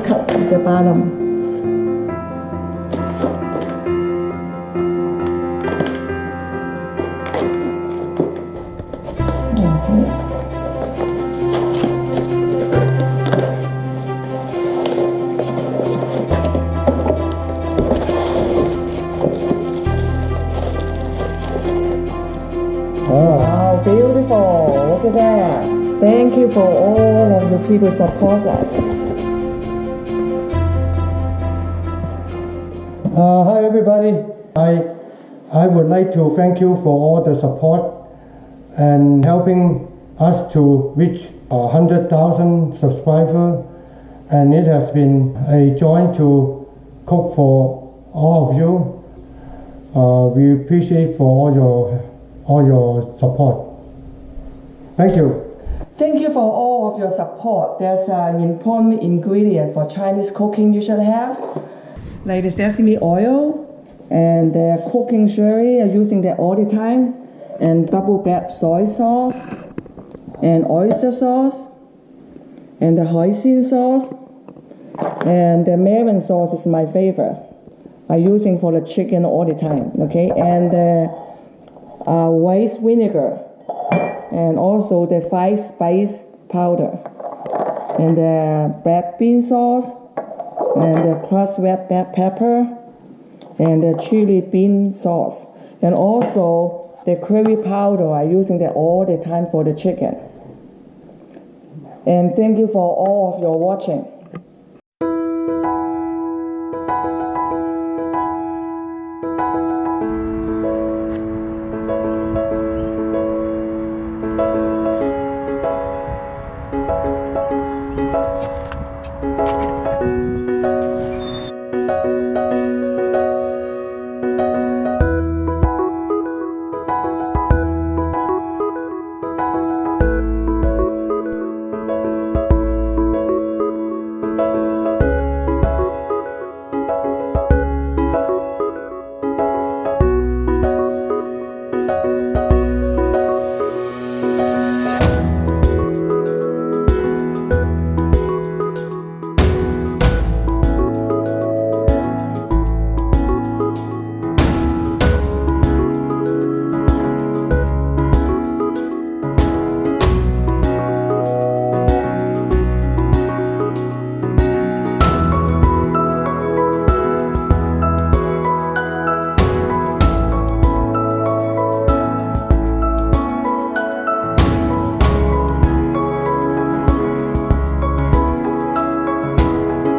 cut the bottom. Wow, beautiful. Look at that. Thank you for all of the people support us. Hi everybody. I would like to thank you for all the support and helping us to reach 100,000 subscribers, and it has been a joy to cook for all of you. We appreciate for all your support. Thank you. Thank you for all of your support. That's an important ingredient for Chinese cooking you should have. Like the sesame oil and the cooking sherry, using that all the time, and double back soy sauce and oyster sauce and the hoisin sauce, and the Marin sauce is my favorite. I'm using for the chicken all the time, okay? And the white vinegar, and also the 5 spice powder, and the black bean sauce, and the crushed red pepper, and the chili bean sauce, and also the curry powder. I'm using that all the time for the chicken. And thank you for all of your watching.